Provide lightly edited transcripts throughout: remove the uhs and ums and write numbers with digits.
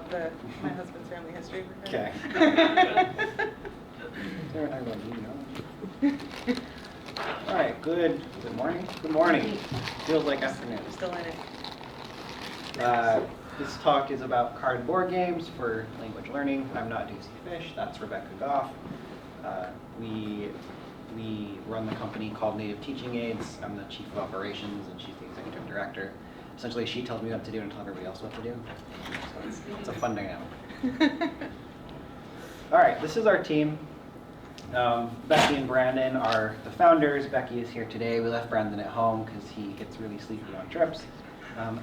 about my husband's family history. Okay. All right, good morning. Good morning. Feels like afternoon. Still in it. This talk is about card board games for language learning. I'm Naatosi Fish, that's Rebecca Goff. We run the company called Native Teaching Aids. I'm the Chief of Operations and she's the Executive Director. Essentially, she tells me what to do and tells everybody else what to do. So it's a fun dynamic. All right, this is our team. Becky and Brandon are the founders. Becky is here today. We left Brandon at home because he gets really sleepy on trips.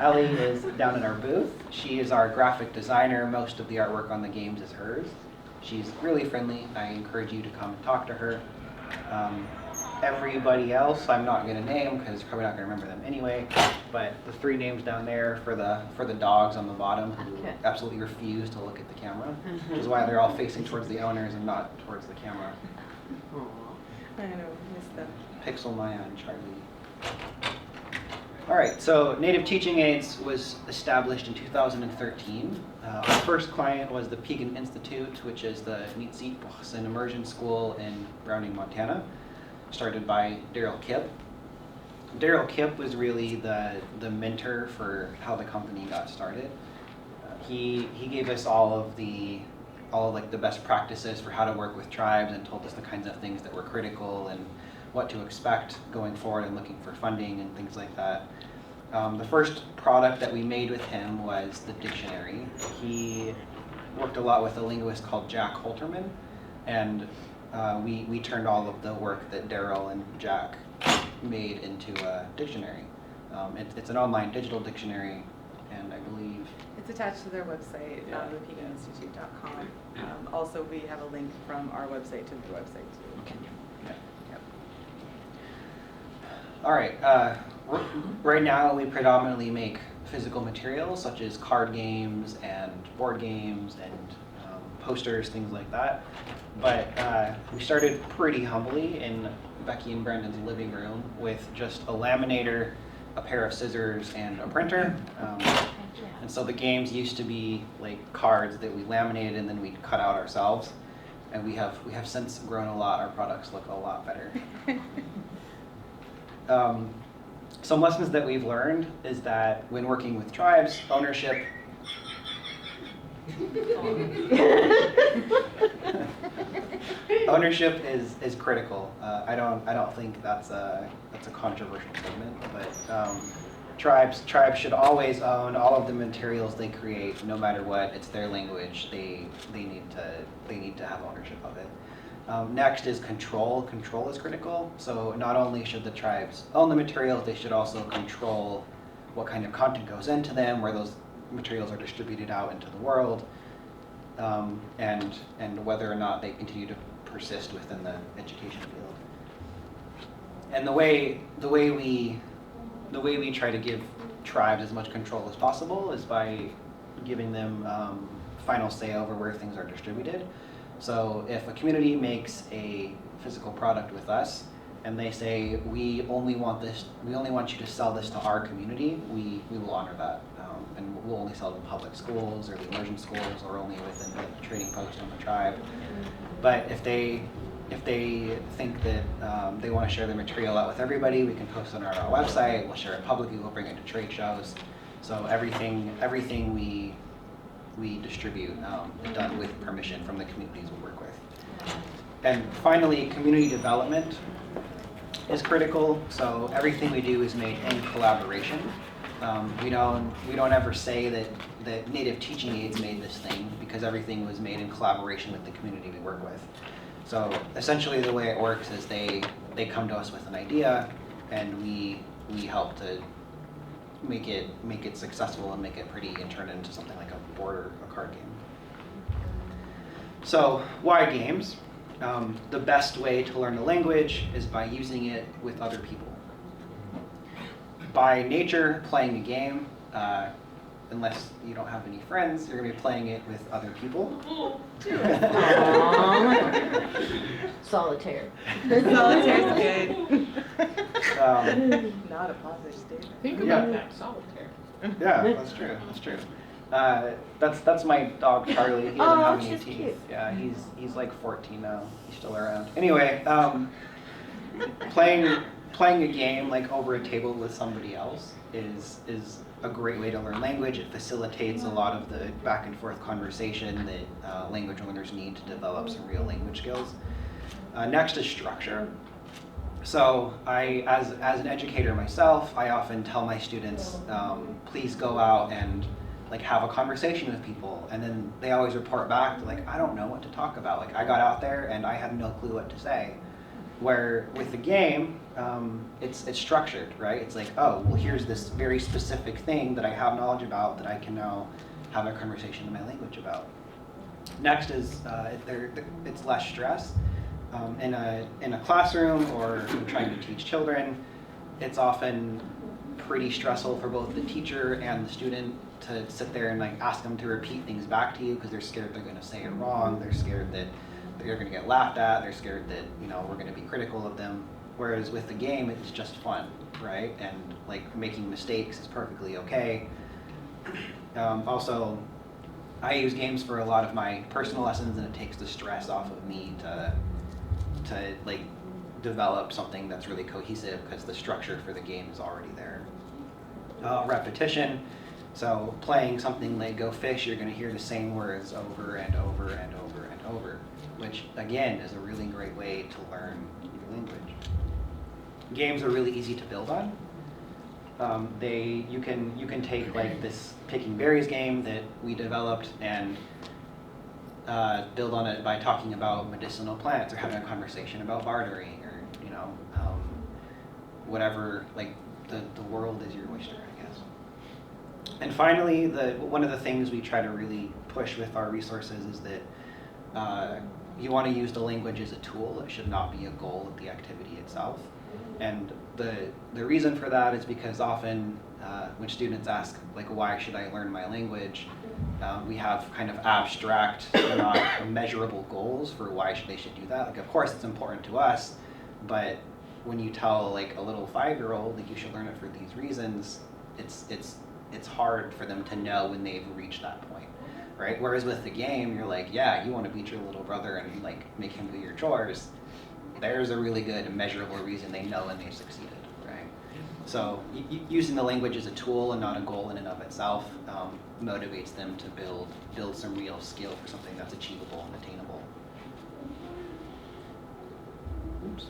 Ellie is down at our booth. She is our graphic designer. Most of the artwork on the games is hers. She's really friendly. I encourage you to come and talk to her. Everybody else I'm not going to name because you're probably not going to remember them anyway, but the three names down there for the dogs on the bottom who absolutely refuse to look at the camera, which is why they're all facing towards the owners and not towards the camera. I know, missed them. Pixel, Maya, and Charlie. All right, so Native Teaching Aids was established in 2013. Our first client was the Pegan Institute, which is the NIEA, an immersion school in Browning, Montana, started by Daryl Kipp. Daryl Kipp was really the mentor for how the company got started. He gave us all of the best practices for how to work with tribes and told us the kinds of things that were critical and what to expect going forward and looking for funding and things like that. The first product that we made with him was the dictionary. He worked a lot with a linguist called Jack Holterman, and we turned all of the work that Daryl and Jack made into a dictionary. It's an online digital dictionary, and I believe it's attached to their website, thepeganinstitute.com. Also, we have a link from our website to their website too. Okay. All right. Right now, we predominantly make physical materials such as card games and board games and posters, things like that. But we started pretty humbly in Becky and Brandon's living room with just a laminator, a pair of scissors, and a printer. And so the games used to be like cards that we laminated and then we'd cut out ourselves. And we have since grown a lot. Our products look a lot better. Some lessons that we've learned is that when working with tribes, ownership ownership is critical. I don't think that's a controversial statement, but tribes should always own all of the materials they create, no matter what. It's their language. They need to have ownership of it. Next is control. Control is critical. So not only should the tribes own the materials, they should also control what kind of content goes into them, where those materials are distributed out into the world, and whether or not they continue to persist within the education field. And the way we try to give tribes as much control as possible is by giving them final say over where things are distributed. So if a community makes a physical product with us and they say, we only want you to sell this to our community, we will honor that. And we'll only sell it in public schools or the immersion schools or only within the trading post on the tribe. But if they think that they want to share their material out with everybody, we can post it on our website, we'll share it publicly, we'll bring it to trade shows. So everything we distribute is done with permission from the communities we work with. And finally, community development is critical. So everything we do is made in collaboration. We don't ever say that Native Teaching Aids made this thing, because everything was made in collaboration with the community we work with. So essentially the way it works is they come to us with an idea and we help to make it successful and make it pretty and turn it into something like a board or a card game. So why games? The best way to learn the language is by using it with other people. By nature, playing a game, unless you don't have any friends, you're going to be playing it with other people. Solitaire. Solitaire's good. Not a positive statement. Think about that, solitaire. Yeah, that's true. That's my dog Charlie. He doesn't have any she's teeth. cute. Yeah, he's like 14 now. He's still around. Anyway, playing a game like over a table with somebody else is a great way to learn language. It facilitates a lot of the back and forth conversation that language learners need to develop some real language skills. Next is structure. So as an educator myself, I often tell my students, please go out and like have a conversation with people, and then they always report back like, I don't know what to talk about. Like I got out there and I had no clue what to say. Where with the game, it's structured, right? It's like, oh, well, here's this very specific thing that I have knowledge about that I can now have a conversation in my language about. Next is it's less stress. In a classroom or when trying to teach children, it's often pretty stressful for both the teacher and the student to sit there and like ask them to repeat things back to you because they're scared they're going to say it wrong. They're scared that they're going to get laughed at. They're scared that we're going to be critical of them. Whereas with the game, it's just fun, right? And like making mistakes is perfectly okay. Also, I use games for a lot of my personal lessons, and it takes the stress off of me to like develop something that's really cohesive because the structure for the game is already there. Repetition. So playing something like Go Fish, you're going to hear the same words over and over and over and over, which again is a really great way to learn your language. Games are really easy to build on. You can take like this picking berries game that we developed and build on it by talking about medicinal plants or having a conversation about bartering or whatever. Like the world is your oyster, I guess. And finally, one of the things we try to really push with our resources is that you want to use the language as a tool. It should not be a goal of the activity itself. And the reason for that is because often when students ask, like, why should I learn my language, we have kind of abstract, not measurable goals for why they should do that. Like, of course, it's important to us, but when you tell like a little 5-year-old like you should learn it for these reasons, it's hard for them to know when they've reached that point, right? Whereas with the game, you're like, yeah, you want to beat your little brother and like make him do your chores. There's a really good and measurable reason they know when they've succeeded, right? So using the language as a tool and not a goal in and of itself motivates them to build some real skill for something that's achievable and attainable. Oops.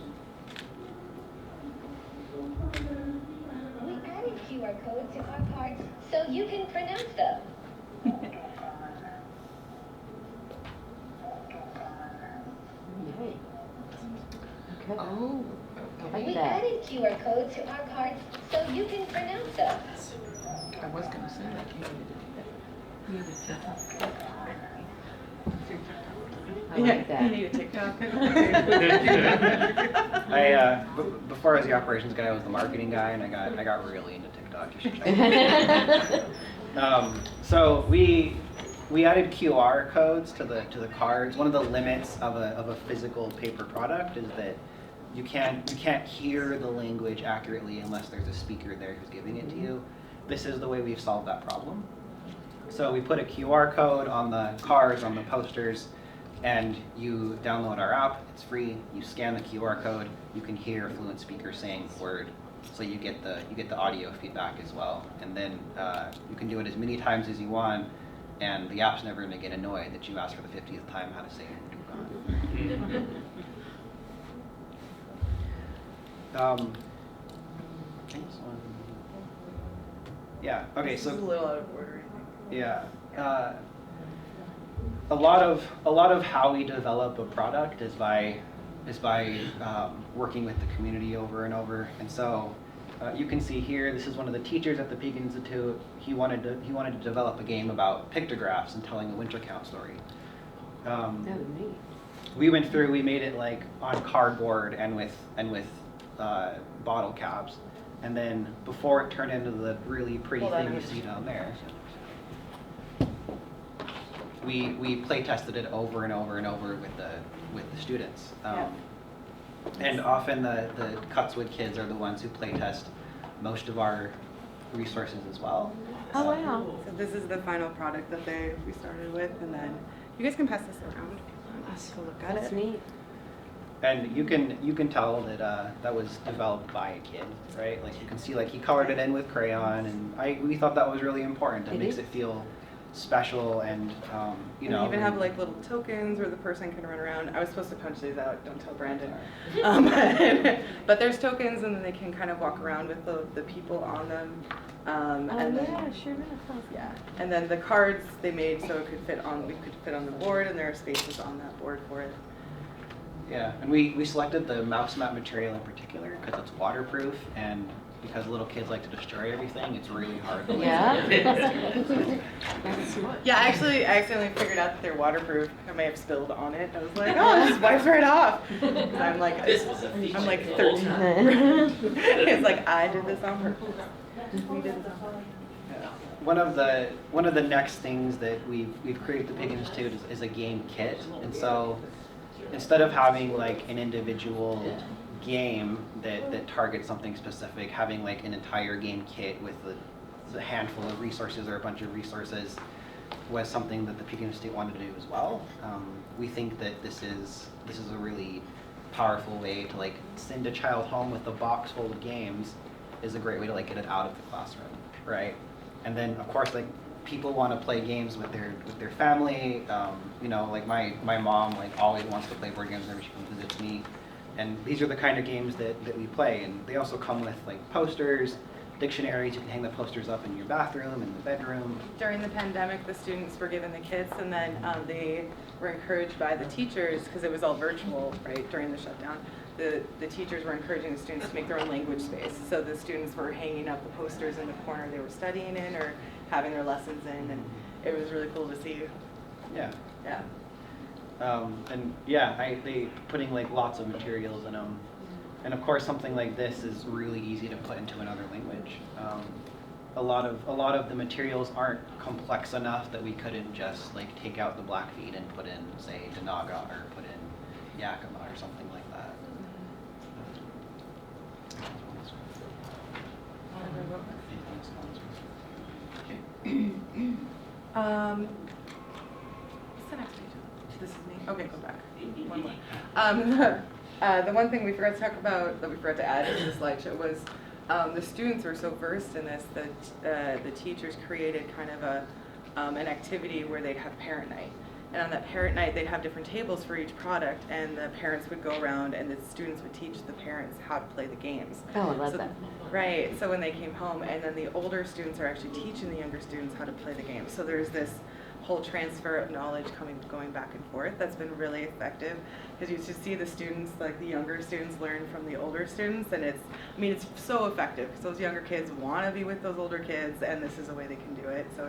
We added QR codes to our cards so you can pronounce them. Yay. Okay. Oh, I like We that. added QR codes to our cards so you can pronounce them. I was going to say that you needed to do that. You needed to I like that. You need a TikTok. Before I was the operations guy, I was the marketing guy, and I got really into TikTok. You should check it out. So we added QR codes to the cards. One of the limits of a physical paper product is that you can't hear the language accurately unless there's a speaker there who's giving it to you. This is the way we've solved that problem. So we put a QR code on the cards, on the posters, and you download our app. It's free. You scan the QR code. You can hear a fluent speaker saying the word. So you get the audio feedback as well. And then you can do it as many times as you want, and the app's never going to get annoyed that you asked for the 50th time how to say it. Yeah. Okay. This is a So little out of order, I think. yeah. A lot of how we develop a product is by working with the community over and over. And so you can see here, this is one of the teachers at the Peak Institute. He wanted to develop a game about pictographs and telling a winter count story. That was neat. We went through. We made it like on cardboard and with bottle caps, and then before it turned into the really pretty Hold on, thing you see down there. We play tested it over and over and over with the students, and often the Cutswood kids are the ones who play test most of our resources as well. Oh, wow. So this is the final product that we started with, and then you guys can pass this around. Just to look at That's it. neat. And you can tell that that was developed by a kid, right? Like you can see, like he colored it in with crayon, and we thought that was really important. It It makes is. it feel special, and you And know. we even have and- like little tokens where the person can run around. I was supposed to punch these out, don't tell Brandon. But there's tokens, and then they can kind of walk around with the people on them. Oh, And then, yeah, sure enough. Huh? yeah. And then the cards they made so we could fit on the board, and there are spaces on that board for it. Yeah, and we selected the mouse mat material in particular because it's waterproof, and because little kids like to destroy everything, it's really hard. To Yeah. Yeah, actually, I accidentally figured out that they're waterproof. I may have spilled on it. I was like, oh, this wipes right off. 'Cause I'm like 13. It's like I did this on purpose. We did this on purpose. Yeah. One of the next things that we've created at the Pig Institute is a game kit, and so instead of having like an individual game that targets something specific, having like an entire game kit with a handful of resources or a bunch of resources was something that the Pig Institute wanted to do as well. We think that this is a really powerful way to like send a child home with a box full of games is a great way to like get it out of the classroom, right? And then of course like people want to play games with their family. You know, like my mom like always wants to play board games whenever she comes and visits me. And these are the kind of games that we play. And they also come with like posters, dictionaries. You can hang the posters up in your bathroom, in the bedroom. During the pandemic, the students were given the kits, and then they were encouraged by the teachers, because it was all virtual, right, during the shutdown. The teachers were encouraging the students to make their own language space. So the students were hanging up the posters in the corner they were studying in or having their lessons in, and it was really cool to see. Yeah. Yeah. And yeah, they putting like lots of materials in them. And of course, something like this is really easy to put into another language. A lot of the materials aren't complex enough that we couldn't just like take out the Blackfeet and put in, say, Denaga or put in Yakima or something like that. What's the next page? This is me. Okay, go back. One more. The one thing we forgot to talk about, that we forgot to add to the slideshow was the students were so versed in this that the teachers created kind of an activity where they'd have parent night. And on that parent night, they'd have different tables for each product, and the parents would go around and the students would teach the parents how to play the games. Oh, I love So- that. Right, so when they came home, and then the older students are actually teaching the younger students how to play the game. So there's this whole transfer of knowledge going back and forth that's been really effective, because you just see the students, like the younger students, learn from the older students, and it's so effective, because those younger kids want to be with those older kids, and this is a way they can do it. So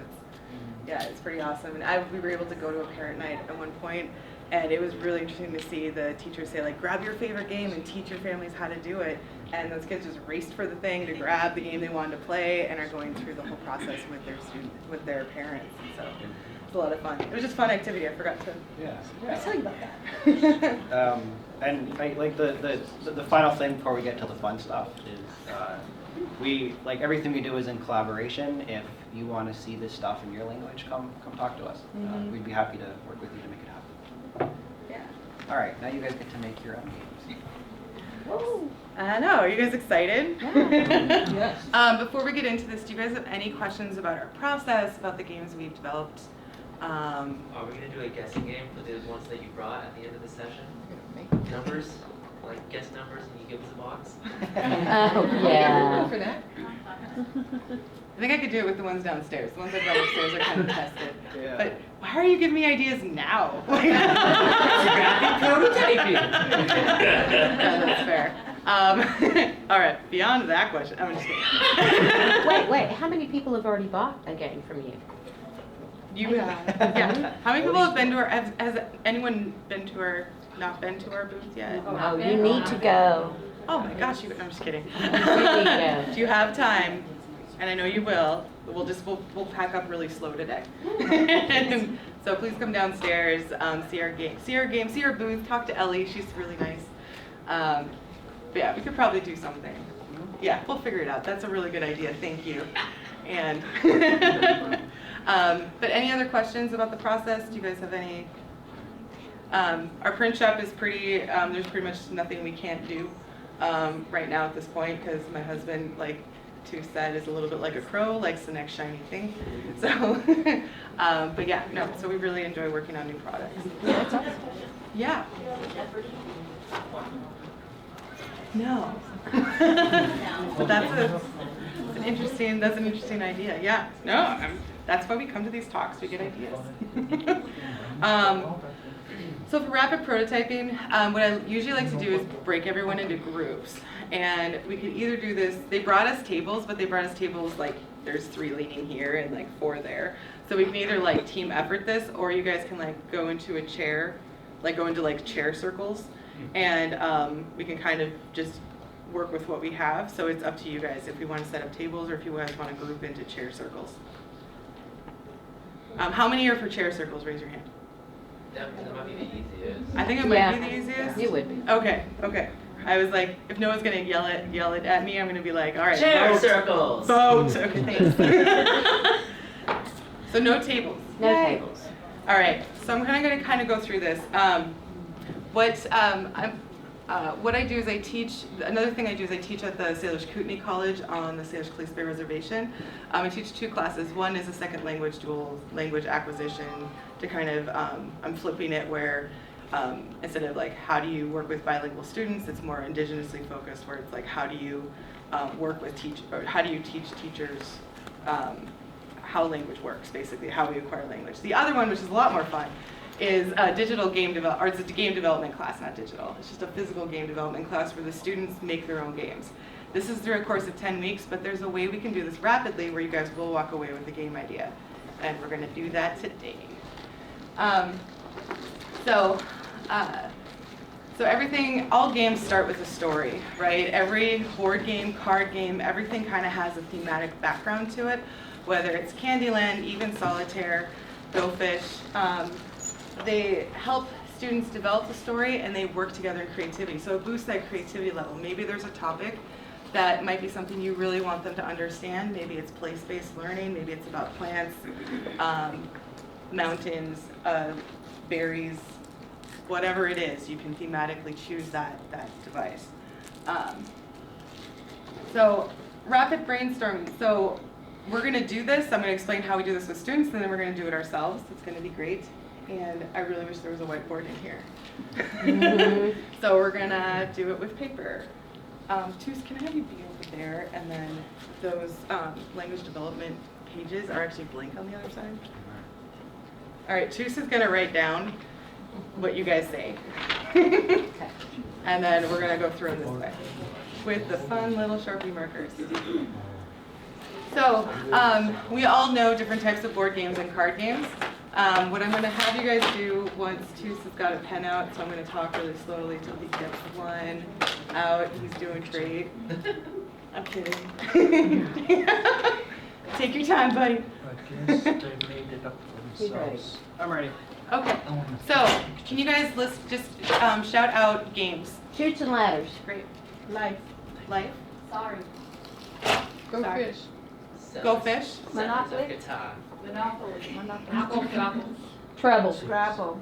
it's pretty awesome. And we were able to go to a parent night at one point, and it was really interesting to see the teachers say, like, grab your favorite game and teach your families how to do it. And those kids just raced for the thing to grab the game they wanted to play, and are going through the whole process with their parents. And so it's a lot of fun. It was just a fun activity. I forgot to tell you about that. And the final thing before we get to the fun stuff is we like everything we do is in collaboration. If you want to see this stuff in your language, come talk to us. We'd be happy to work with you to make it happen. Yeah. All right, now you guys get to make your own games. I know. Are you guys excited? Yes. Before we get into this, do you guys have any questions about our process, about the games we've developed? Are we going to do a guessing game for the ones that you brought at the end of the session? Numbers? Like guess numbers and you give us a box? Oh, yeah. For that? I think I could do it with the ones downstairs. The ones I brought upstairs are kind of tested. Yeah. But why are you giving me ideas now? Prototyping! No, that's fair. All right, beyond that question, I'm just kidding. Wait, how many people have already bought a game from you? You have. Yeah. How many people have been to our, has anyone been to our, not been to our booth yet? Oh, you need to go. Oh my gosh, I'm just kidding. really go. Do you have time? And I know you will. We'll pack up really slow today. So please come downstairs, see our game, see our booth, talk to Ellie. She's really nice. But yeah, we could probably do something. Yeah, we'll figure it out. That's a really good idea. Thank you. And but any other questions about the process? Do you guys have any? Our print shop is pretty, there's pretty much nothing we can't do right now at this point, because my husband, like Tu said, is a little bit like a crow, likes the next shiny thing. So, but yeah, no, so we really enjoy working on new products. Yeah. No. But that's an interesting idea. Yeah. No, that's why we come to these talks. We get ideas. So for rapid prototyping, what I usually like to do is break everyone into groups. And we could either do this, they brought us tables, but they brought us tables like there's 3 leaning here and like 4 there. So we can either like team effort this, or you guys can like go into a chair, like go into like chair circles, and we can kind of just work with what we have. So it's up to you guys if we want to set up tables or if you guys want to group into chair circles. How many are for chair circles? Raise your hand. That might be the easiest. I think it might be the easiest. It would be. Okay. I was like, if no one's gonna yell it at me, I'm gonna be like, all right, Chair vote. circles. Vote. Okay, thanks. So no tables. No tables. All right. So I'm gonna kind of go through this. What I do is I teach. Another thing I do is I teach at the Salish Kootenai College on the Salish Police Bay Reservation. I teach 2 classes. One is a second language, dual language acquisition. To kind of, I'm flipping it where instead of like how do you work with bilingual students, it's more indigenously focused. Where it's like how do you work with how do you teach teachers how language works, basically how we acquire language. The other one, which is a lot more fun, is a digital game or it's a game development class, not digital. It's just a physical game development class where the students make their own games. This is through a course of 10 weeks, but there's a way we can do this rapidly where you guys will walk away with a game idea. And we're gonna do that today. So everything, all games start with a story, right? Every board game, card game, everything kind of has a thematic background to it, whether it's Candyland, even Solitaire, Go Fish. They help students develop the story and they work together in creativity. So it boosts that creativity level. Maybe there's a topic that might be something you really want them to understand. Maybe it's place-based learning, maybe it's about plants, mountains, berries, whatever it is, you can thematically choose that device. So rapid brainstorming. So we're gonna do this, I'm gonna explain how we do this with students, and then we're gonna do it ourselves. It's gonna be great. And I really wish there was a whiteboard in here. So we're gonna do it with paper. Toos, can I have you be over there? And then those language development pages are actually blank on the other side. All right, Toos is gonna write down what you guys say. And then we're gonna go through them this way with the fun little Sharpie markers. So we all know different types of board games and card games. What I'm gonna have you guys do once Toos has got a pen out, so I'm gonna talk really slowly till he gets one out. He's doing great. I'm kidding. Take your time, buddy. I guess they made it up for themselves. I'm ready. Okay, so can you guys just shout out games? Chutes and ladders. Great. Life. Sorry. Go Sorry. fish. Go fish. Monopoly. Guitar. Monopoly. Apple. Trouble. Scrabble.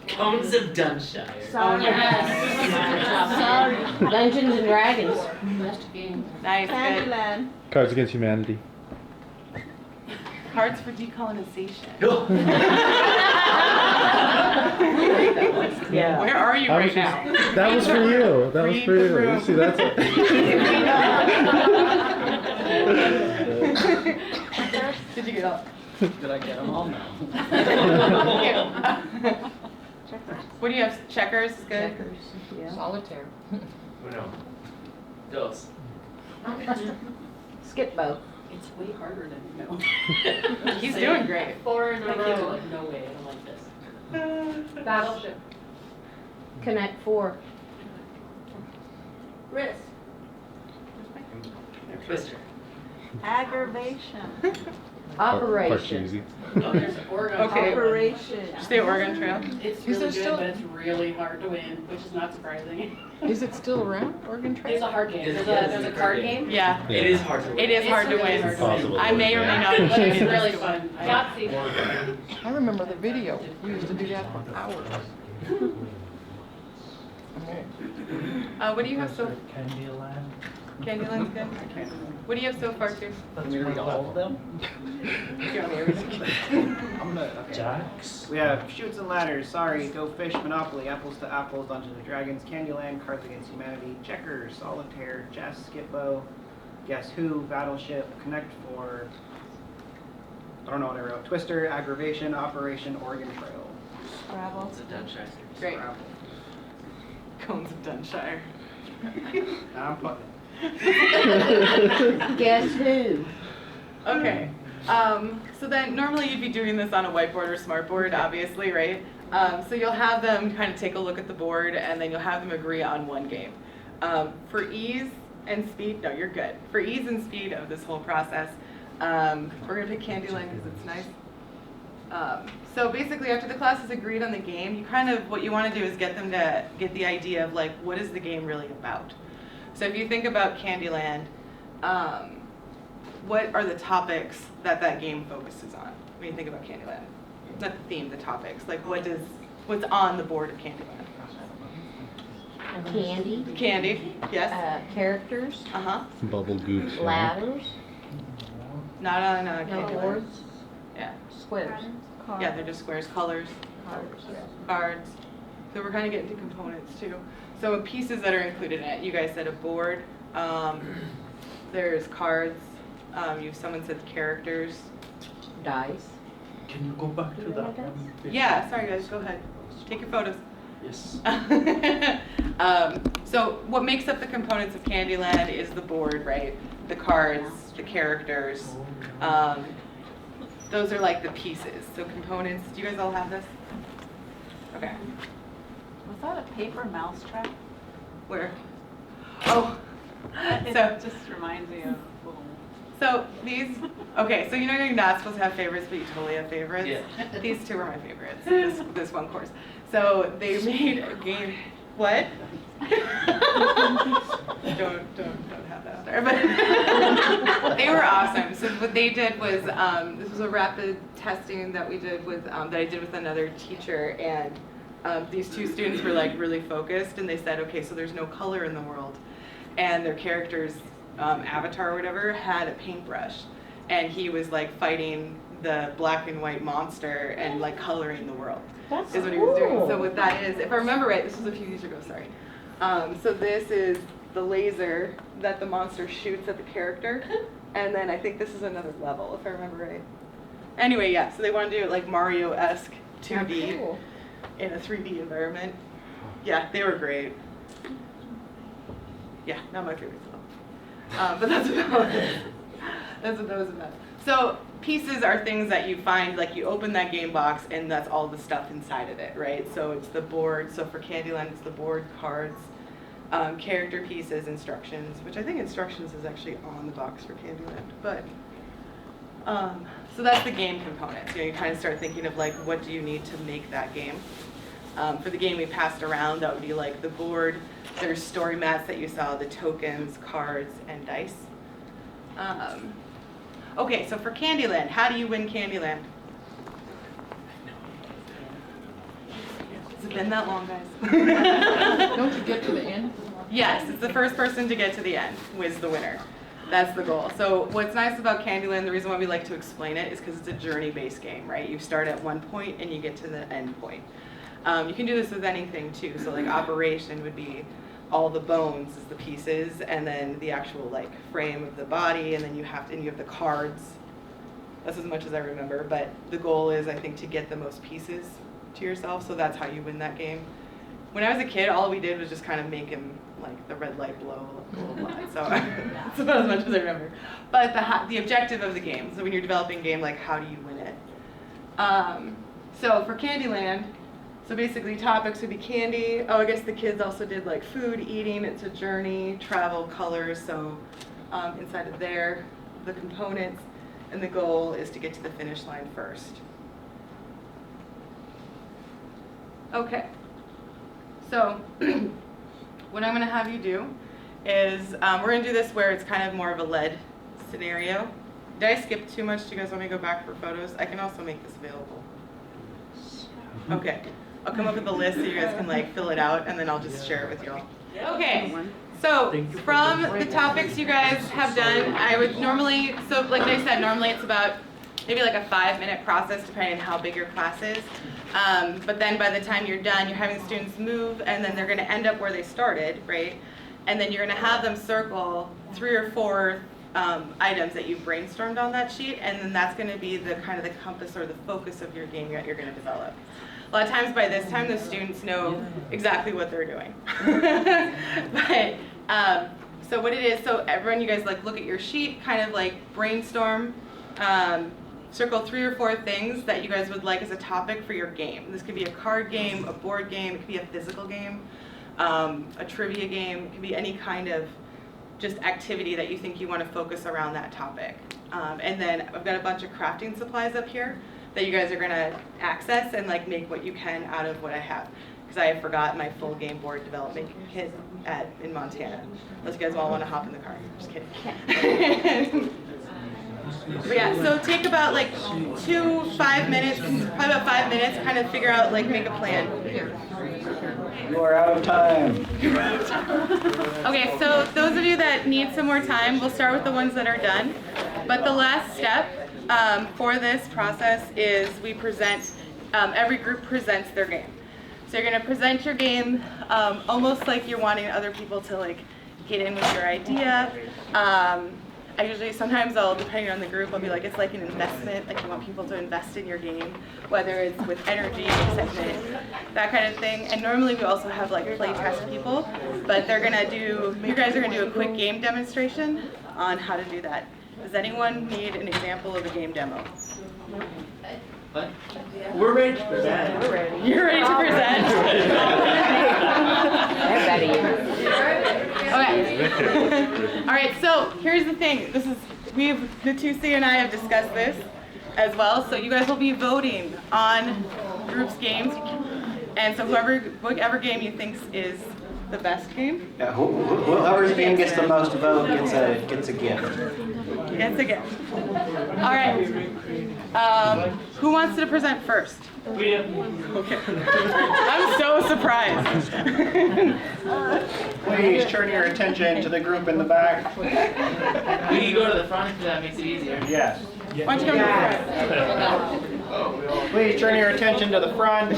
Cones of Dunshire. Sorry. Sorry. Dungeons and Dragons. Nice, good. Candyland. Cards Against Humanity. Cards for decolonization. Yeah. Where are you I right was now? just- That was for you. That was Read for the you. room. You see, that's Did you get all? Did I get them all now? What do you have? Checkers? Good. Checkers. Yeah. Solitaire. Uno. Dos. Skip bow. It's way harder than you know. He's doing great. 4 in a row. No way, I don't like this. Battleship. Connect 4. Risk. Twister. Aggravation. Part's Operation. easy. Oh, there's an Oregon. Okay. Operation. Did you say Oregon Trail? It's Is really there good, still- but it's really hard to win, which is not surprising. Is it still around, Oregon There's Trail? a hard game. There's- There's a card game. Yeah. It is hard to win. It is hard to It's really win. hard to Impossible. I may or may not But have it's played really it. fun. Yahtzee. I remember the video. We used to do that for hours. What do you have so? Candyland. Candyland's good. What do you have so far too? Can we read all of them? Do you want me to read it? I'm gonna, okay. Jacks. We have Shoots and Ladders, Sorry, Go Fish, Monopoly, Apples to Apples, Dungeons and Dragons, Candyland, Cards Against Humanity, Checkers, Solitaire, Chess, Skip-Bo, Guess Who, Battleship, Connect Four, I don't know what I wrote, Twister, Aggravation, Operation Oregon Trail. Scrabble. It's a Dunshire. Great. Scrabble. Cones of Dunshire. Now I'm putting Guess who? Okay. So then normally you'd be doing this on a whiteboard or smartboard, obviously, right? So you'll have them kind of take a look at the board and then you'll have them agree on one game. For ease and speed, no, you're good. For ease and speed of this whole process, we're gonna pick Candyland because it's nice. So basically after the class is agreed on the game, you kind of, what you want to do is get them to get the idea of like, what is the game really about? So if you think about Candyland, what are the topics that that game focuses on when you think about Candyland? Not the theme, the topics. Like what's on the board of Candyland? Candy. Candy, yes. Characters. Uh-huh. Bubble goose. yeah. Ladders. Not on No Candyland. boards. Yeah. Squares. Yeah, they're just squares, colors, Cards. cards. So we're kind of getting to components too. So pieces that are included in it. You guys said a board. There's cards. Someone said characters. Dice. Can you go back to that one? Yeah, sorry guys, go ahead. Take your photos. Yes. So what makes up the components of Candyland is the board, right? The cards, the characters. Those are like the pieces. So components. Do you guys all have this? Okay. Was that a paper mousetrap? Where? Oh. It So just reminds me of little. So these, okay, so you know you're not supposed to have favorites, but you totally have favorites? Yeah. These two are my favorites, this one course. So they made a game, what? don't have that out there, but they were awesome. So what they did was, this was a rapid testing that we did with, that I did with another teacher, and these two students were like really focused, and they said, okay, so there's no color in the world, and their character's avatar or whatever had a paintbrush, and he was like fighting the black and white monster and like coloring the world. That's Is what he was doing. cool. So what that is, if I remember right, this was a few years ago, sorry. So this is the laser that the monster shoots at the character, and then I think this is another level, if I remember right. Anyway, yeah, so they want to do it like Mario-esque 2D Cool. in a 3D environment. Yeah, they were great. Yeah, not my favorite though. But that's about it. That's what that was about. So pieces are things that you find, like you open that game box and that's all the stuff inside of it, right? So it's the board. So for Candyland, it's the board, cards, character pieces, instructions, which I think instructions is actually on the box for Candyland. But so that's the game components. You know, you kind of start thinking of like, what do you need to make that game? For the game we passed around, that would be like the board. There's story mats that you saw, the tokens, cards, and dice. Okay, so for Candyland, how do you win Candyland? Has it been that long, guys? Don't you get to the end? Yes, it's the first person to get to the end wins the winner. That's the goal. So what's nice about Candyland, the reason why we like to explain it is because it's a journey-based game, right? You start at one point and you get to the end point. You can do this with anything too. So like operation would be all the bones is the pieces, and then the actual like frame of the body, and then you have the cards. That's as much as I remember, but the goal is, I think, to get the most pieces to yourself, so that's how you win that game. When I was a kid, all we did was just kind of make him like the red light blow a lot, so that's about as much as I remember. But the objective of the game, so when you're developing a game, like how do you win it? So for Candyland, so basically topics would be candy. Oh, I guess the kids also did like food, eating, it's a journey, travel, colors. So inside of there, the components, and the goal is to get to the finish line first. Okay, so what I'm going to have you do is we're going to do this where it's kind of more of a lead scenario. Did I skip too much? Do you guys want me to go back for photos? I can also make this available. Okay, I'll come up with a list so you guys can like fill it out, and then I'll just share it with y'all. Okay, so from the topics you guys have done, I would normally, so like I said, normally it's about maybe like a 5-minute process depending on how big your class is. But then by the time you're done, you're having students move, and then they're going to end up where they started, right? And then you're going to have them circle 3 or 4 items that you've brainstormed on that sheet, and then that's going to be the kind of the compass or the focus of your game that you're going to develop. A lot of times by this time, the students know exactly what they're doing. But so what it is, so everyone, you guys like look at your sheet, kind of like brainstorm, circle 3 or 4 things that you guys would like as a topic for your game. This could be a card game, a board game, it could be a physical game, a trivia game, it could be any kind of just activity that you think you want to focus around that topic. And then I've got a bunch of crafting supplies up here that you guys are going to access and like make what you can out of what I have. Because I forgot my full game board development kit in Montana. Unless you guys all want to hop in the car. Just kidding. But yeah, so take about like 5 minutes, probably about 5 minutes, kind of figure out, like make a plan. You are out of time. Okay, so those of you that need some more time, we'll start with the ones that are done. But the last step for this process is we present, every group presents their game. So you're going to present your game almost like you're wanting other people to like get in with your idea. I usually, sometimes I'll, depending on the group, I'll be like, it's like an investment, like you want people to invest in your game, whether it's with energy, excitement, that kind of thing. And normally we also have like play test people, but they're gonna do, you guys are gonna do a quick game demonstration on how to do that. Does anyone need an example of a game demo? What? We're ready to present. We're ready. You're ready to present? Everybody. Okay. All right, so here's the thing. This is, Naatosi and I have discussed this as well. So you guys will be voting on groups' games. And so whatever game you think is the best game. Yeah, whoever's game gets the most vote gets a gift. Gets a gift. All right. Who wants to present first? We do. Okay. I'm so surprised. Please turn your attention to the group in the back. We can go to the front if that makes it easier. Yes. Why don't you come to the front? Please turn your attention to the front.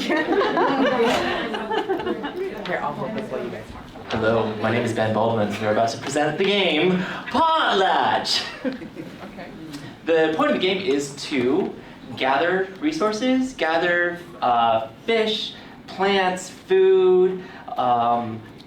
Hello, my name is Ben Baldwin. We're about to present the game Potlatch. The point of the game is to gather resources, gather fish, plants, food,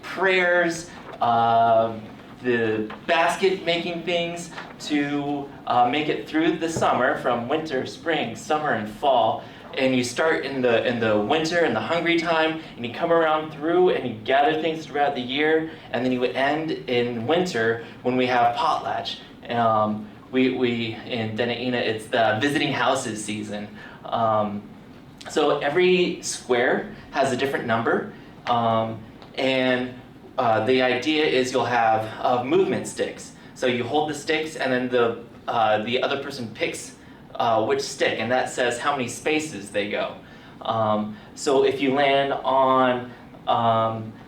prayers, the basket making things to make it through the summer from winter, spring, summer, and fall. And you start in the winter and the hungry time, and you come around through and you gather things throughout the year, and then you would end in winter when we have potlatch. We in NIEA, it's the visiting houses season. So every square has a different number, and the idea is you'll have movement sticks. So you hold the sticks, and then the other person picks which stick, and that says how many spaces they go. So if you land on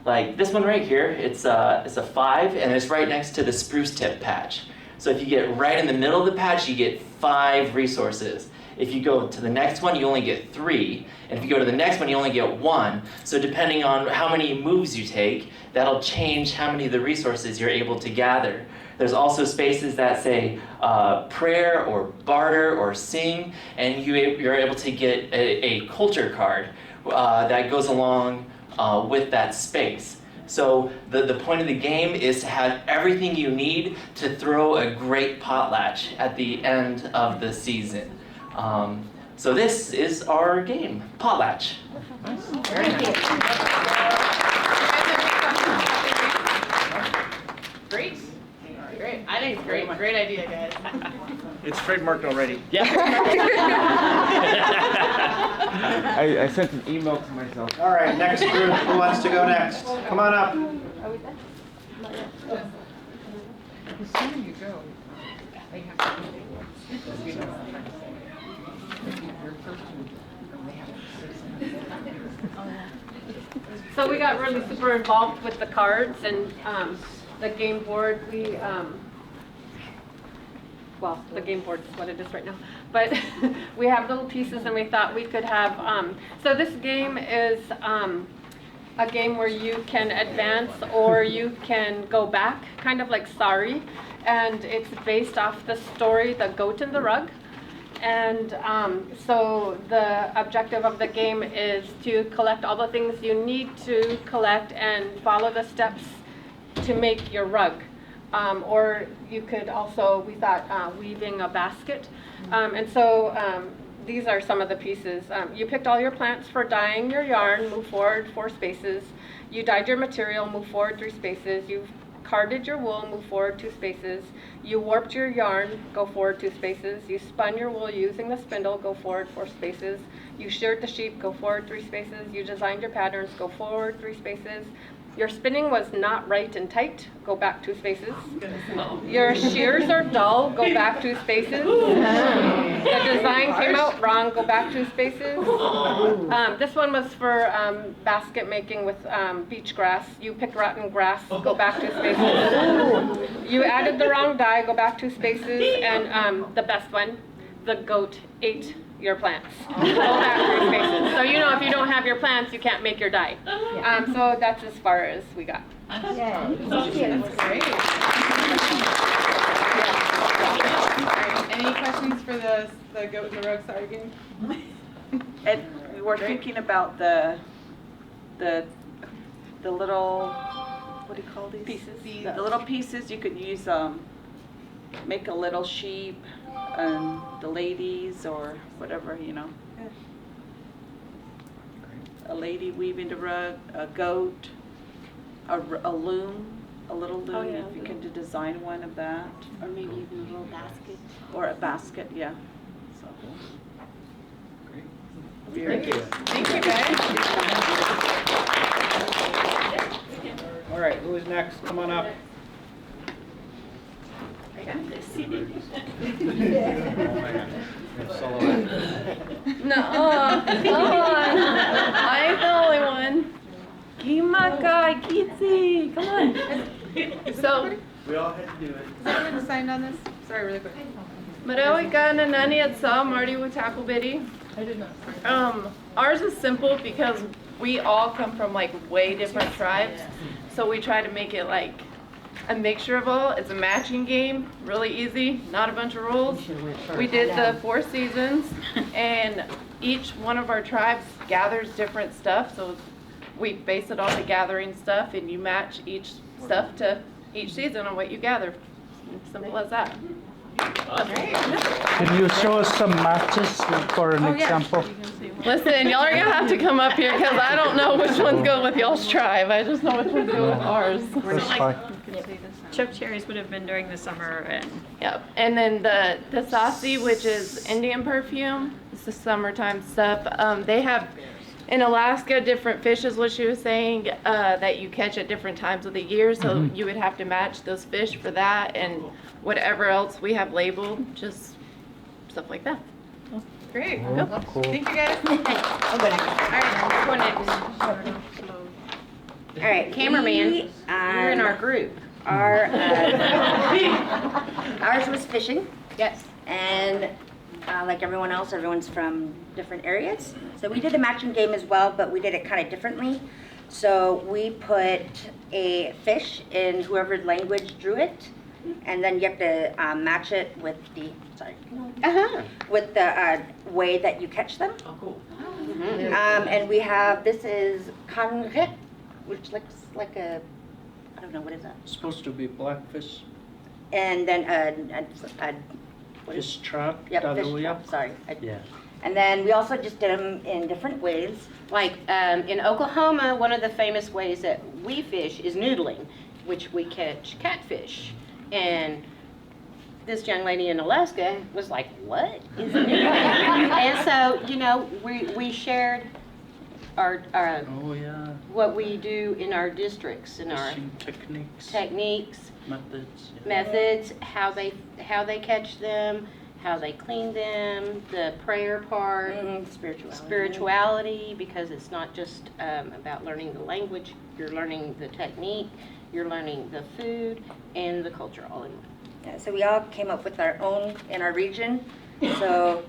like this one right here, it's a 5, and it's right next to the spruce tip patch. So if you get right in the middle of the patch, you get 5 resources. If you go to the next one, you only get 3. And if you go to the next one, you only get 1. So depending on how many moves you take, that'll change how many of the resources you're able to gather. There's also spaces that say prayer or barter or sing, and you're able to get a culture card that goes along with that space. So the point of the game is to have everything you need to throw a great potlatch at the end of the season. So this is our game, potlatch. Great. Great. I think it's great. Great idea, guys. It's trademarked already. I sent an email to myself. All right, next group. Who wants to go next? Come on up. The sooner you go, they have to do it. Your first one, they have to say something. So we got really super involved with the cards and the game board. Well, the game board is what it is right now. But we have little pieces and we thought we could have, so this game is a game where you can advance or you can go back, kind of like Sorry. And it's based off the story, The Goat and the Rug. And so the objective of the game is to collect all the things you need to collect and follow the steps to make your rug. Or you could also, we thought, weaving a basket. And so these are some of the pieces. You picked all your plants for dyeing your yarn, move forward 4 spaces. You dyed your material, move forward 3 spaces. You carded your wool, move forward 2 spaces. You warped your yarn, go forward 2 spaces. You spun your wool using the spindle, go forward 4 spaces. You sheared the sheep, go forward 3 spaces. You designed your patterns, go forward 3 spaces. Your spinning was not right and tight, go back 2 spaces. Your shears are dull, go back 2 spaces. The design came out wrong, go back 2 spaces. This one was for basket making with beach grass. You picked rotten grass, go back 2 spaces. You added the wrong dye, go back 2 spaces. And the best one, the goat ate your plants. Go back 3 spaces. So you know if you don't have your plants, you can't make your dye. So that's as far as we got. That's great. Any questions for the Goat and the Rug Sorry game? And we're thinking about the little, what do you call these? Pieces. The little pieces you could use, make a little sheep, and the ladies or whatever, you know. A lady weaving the rug, a goat, a loom, a little loom, Oh, yeah, if you can design one of that. Or maybe even a little basket. Or a basket, yeah. So. Thank you. Thank you, guys. All right, who is next? Come on up. I got this. Oh my God. You're solo act. No, come on. I'm the only one. Kimaka, Kitsi, come on. So, We all had to do it. Is everyone signed on this? Sorry, really quick. Marawi ka na nani at sa Marty Wutaku Biddy. I did not. Ours is simple because we all come from like way different tribes. So we try to make it like a mixture of all. It's a matching game, really easy, not a bunch of rules. We did the 4 seasons and each one of our tribes gathers different stuff. So we base it on the gathering stuff and you match each stuff to each season on what you gather. Simple as that. Can you show us some matches for an example? Listen, y'all are gonna have to come up here because I don't know which ones go with y'all's tribe. I just know which ones go with ours. That's fine. Choke cherries would have been during the summer and. Yep, and then the sasi, which is Indian perfume, it's the summertime stuff. They have in Alaska different fishes, what she was saying, that you catch at different times of the year. So you would have to match those fish for that and whatever else we have labeled, just stuff like that. Great. Oh, cool. Thank you, guys. All right, go next. All right, cameraman. You're in our group. Ours was fishing. Yes. And like everyone else, everyone's from different areas. So we did a matching game as well, but we did it kind of differently. So we put a fish in whoever's language drew it, and then you have to match it with the, with the way that you catch them. Oh, cool. And we have, this is kanret, which looks like a, I don't know, what is that? It's supposed to be blackfish, And then what is fish trap, Yep, fish Tadoya. trap, sorry. Yeah. And then we also just did them in different ways. Like in Oklahoma, one of the famous ways that we fish is noodling, which we catch catfish. And this young lady in Alaska was like, what is a NIEA? And so, you know, we shared our Oh, yeah. what we do in our districts, in our Fishing techniques, methods, how they catch them, how they clean them, the prayer part, spirituality, because it's not just about learning the language, you're learning the technique, you're learning the food and the culture all in one. Yeah, so we all came up with our own in our region. So,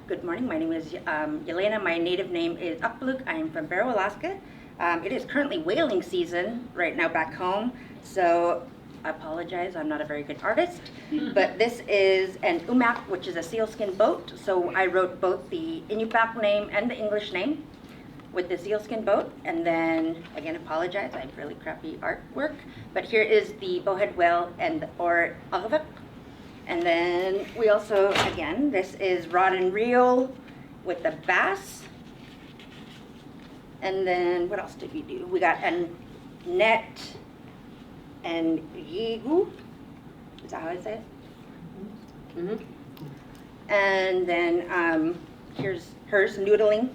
good morning, my name is Yelena. My native name is Akbaluk. I am from Barrow, Alaska. It is currently whaling season right now back home. So I apologize, I'm not a very good artist. But this is an umak, which is a sealskin boat. So I wrote both the Inupiaq name and the English name with the sealskin boat, and then again apologize, I have really crappy artwork, but here is the bowhead whale and or agavak. And then we also, again, this is rod and reel with the bass. And then what else did we do? We got a net and yigu. Is that how I say it? Mm-hmm. And then here's hers, noodling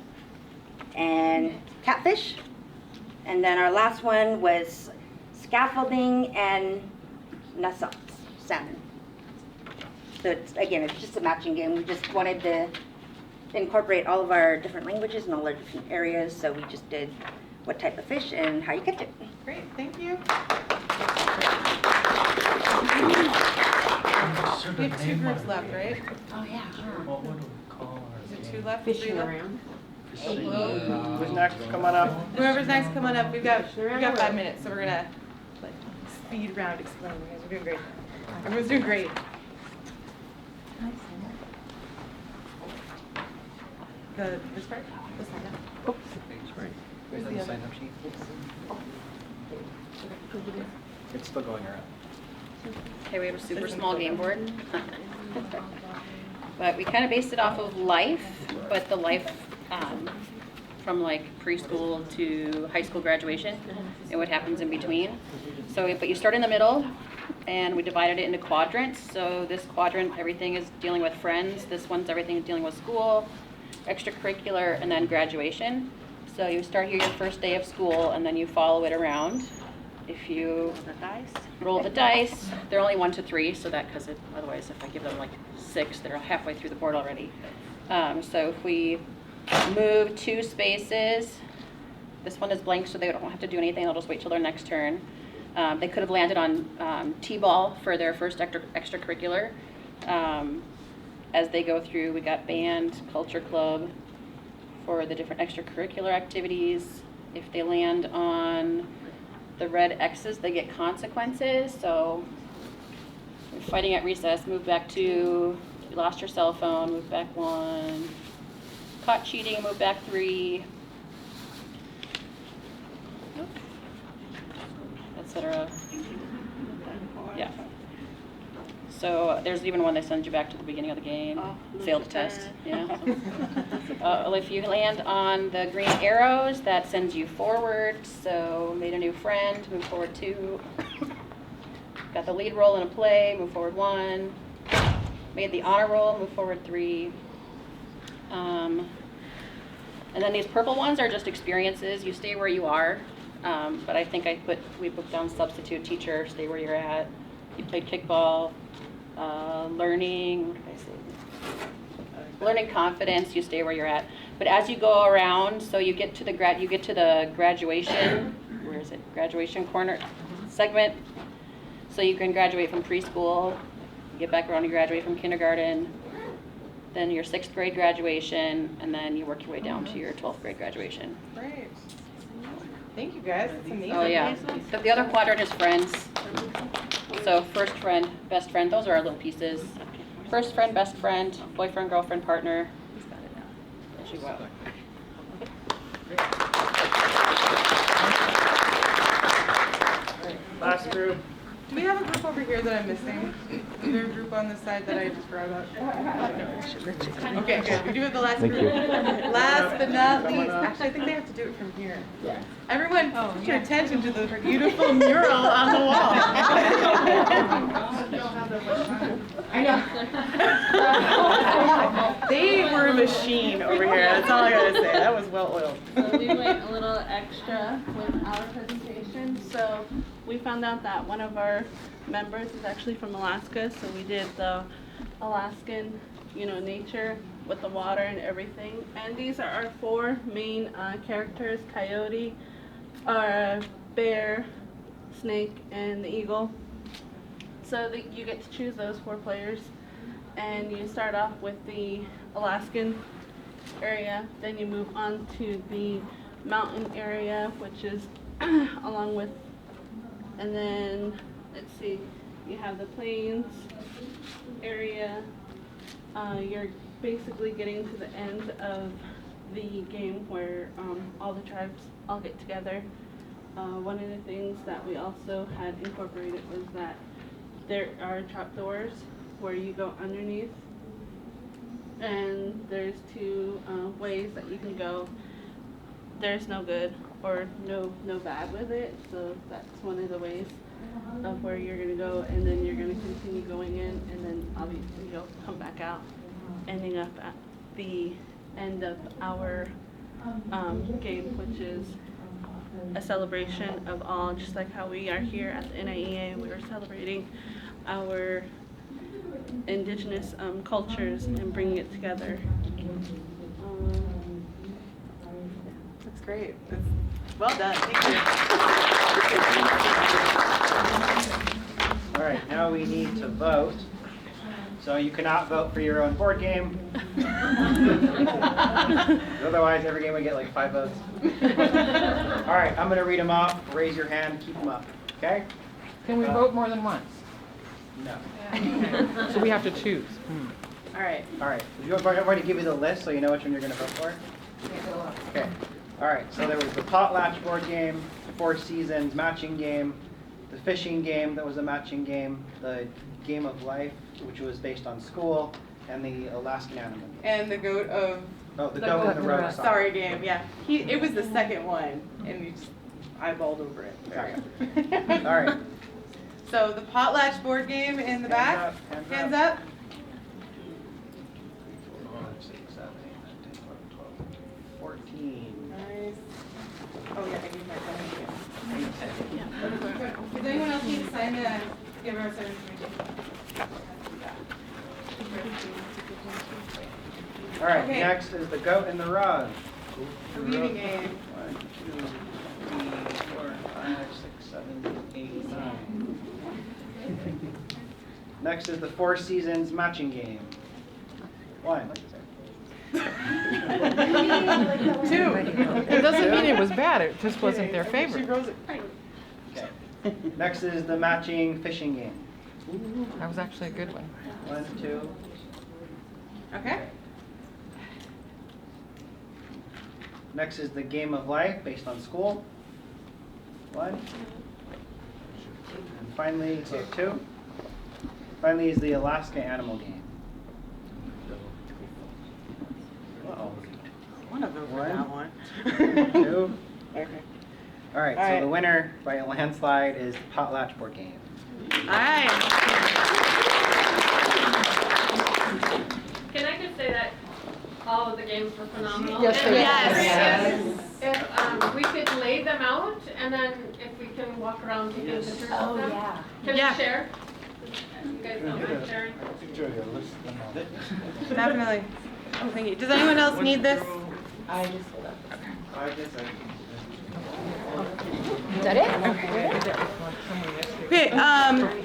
and catfish. And then our last one was scaffolding and nassau, salmon. So it's, again, it's just a matching game. We just wanted to incorporate all of our different languages and all our different areas. So we just did what type of fish and how you catch it. Great, thank you. We have 2 groups left, right? Oh, yeah. What would we call Is our it game? 2 left? Fishing 3 left? around. Who's next? Come on up. Whoever's next, come on up. We've got 5 minutes, so we're gonna like speed round explain. You guys are doing great. Everyone's doing great. This part? The sign up. Oops. Where's the sign up sheet? It's still going around. Okay, we have a super small game board. But we kind of based it off of life, but the life from like preschool to high school graduation and what happens in between. So, but you start in the middle, and we divided it into quadrants. So this quadrant, everything is dealing with friends. This one's everything is dealing with school, extracurricular, and then graduation. So you start here your first day of school, and then you follow it around. If you roll the dice, they're only 1 to 3, so that because otherwise, if I give them like 6, they're halfway through the board already. So if we move 2 spaces, this one is blank, so they don't have to do anything. They'll just wait till their next turn. They could have landed on T-ball for their first extracurricular. As they go through, we got band, culture club for the different extracurricular activities. If they land on the red X's, they get consequences. So we're fighting at recess, move back 2, you lost your cell phone, move back 1, caught cheating, move back 3, etc. Yeah. So there's even one that sends you back to the beginning of the game. Failed test. Yeah. If you land on the green arrows, that sends you forward. So made a new friend, move forward 2. Got the lead roll in a play, move forward 1. Made the honor roll, move forward 3. And then these purple ones are just experiences. You stay where you are. But I think we put down substitute teacher, stay where you're at. You played kickball, learning, what did I say? Learning confidence, you stay where you're at. But as you go around, so you get to the graduation, where is it? Graduation corner segment. So you can graduate from preschool, you get back around, you graduate from kindergarten, then your 6th grade graduation, and then you work your way down to your 12th grade graduation. Great. Thank you guys. That's amazing. Oh yeah. The other quadrant is friends. So first friend, best friend, those are our little pieces. First friend, best friend, boyfriend, girlfriend, partner. As you go out. Last group. Do we have a group over here that I'm missing? Is there a group on this side that I just forgot about? Okay, good. We do have the last Thank group. you. Last but not least, actually, I think they have to do it from here. Yeah. Everyone, put your attention to the beautiful mural on the wall. I know. They were a machine over here. That's all I gotta say. That was well oiled. So we went a little extra with our presentation. So we found out that one of our members is actually from Alaska. So we did the Alaskan, nature with the water and everything. And these are our 4 main characters: coyote, bear, snake, and the eagle. So you get to choose those 4 players, and you start off with the Alaskan area, then you move on to the mountain area, which is along with, and then let's see, you have the plains area. You're basically getting to the end of the game where all the tribes all get together. One of the things that we also had incorporated was that there are trapdoors where you go underneath, and there's 2 ways that you can go. There's no good or no bad with it, so that's one of the ways of where you're going to go, and then you're going to continue going in, and then obviously you'll come back out, ending up at the end of our game, which is a celebration of all, just like how we are here at the NIEA. We are celebrating our Indigenous cultures and bringing it together. That's great. That's well done. Thank you. All right, now we need to vote. So you cannot vote for your own board game. Otherwise, every game would get like 5 votes. All right, I'm going to read them off. Raise your hand, keep them up. Okay? Can we vote more than once? No. So we have to choose. All right. All right. I'm going to give you the list so you know which one you're going to vote for. Okay. All right. So there was the potlatch board game, the 4 Seasons matching game, the fishing game that was a matching game, the game of life, which was based on school, and the Alaskan animal game. And the goat of. Oh, the goat and the road. Sorry, game. Yeah. It was the second one, and we just eyeballed over it. Sorry. All right. So the potlatch board game in the back. Hands up. 14. Nice. Oh yeah, I need my phone. Does anyone else need to sign the give us our information? All right. Okay. Next is the goat and the rod. The weaving game. 1, 2, 3, 4, 5, 6, 7, 8, 9. Next is the 4 Seasons matching game. 1. 2. It doesn't mean it was bad, it just wasn't their favorite. Okay. Next is the matching fishing game. That was actually a good one. 1, 2. Okay. Next is the game of life based on school. 1. And finally, 2. Finally is the Alaska animal game. Uh-oh. One of them for that one. 2. Okay. All right, so the winner by a landslide is the potlatch board game. All right. Can I just say that all of the games were phenomenal? Yes, they were. Yes. If we could lay them out, and then if we can walk around taking pictures of them. Can we share? You guys don't mind sharing? Definitely. Oh, thank you. Does anyone else need this? I just hold up. Is that it? Okay,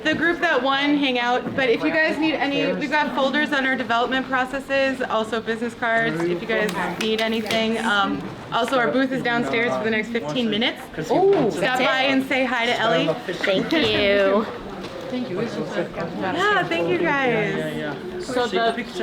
the group that won, hang out, but if you guys need any, we've got folders on our development processes, also business cards, if you guys need anything. Also, our booth is downstairs for the next 15 minutes. Oh, Stop by and say hi to Ellie. Thank you. Thank you. Yeah, thank you guys. So the place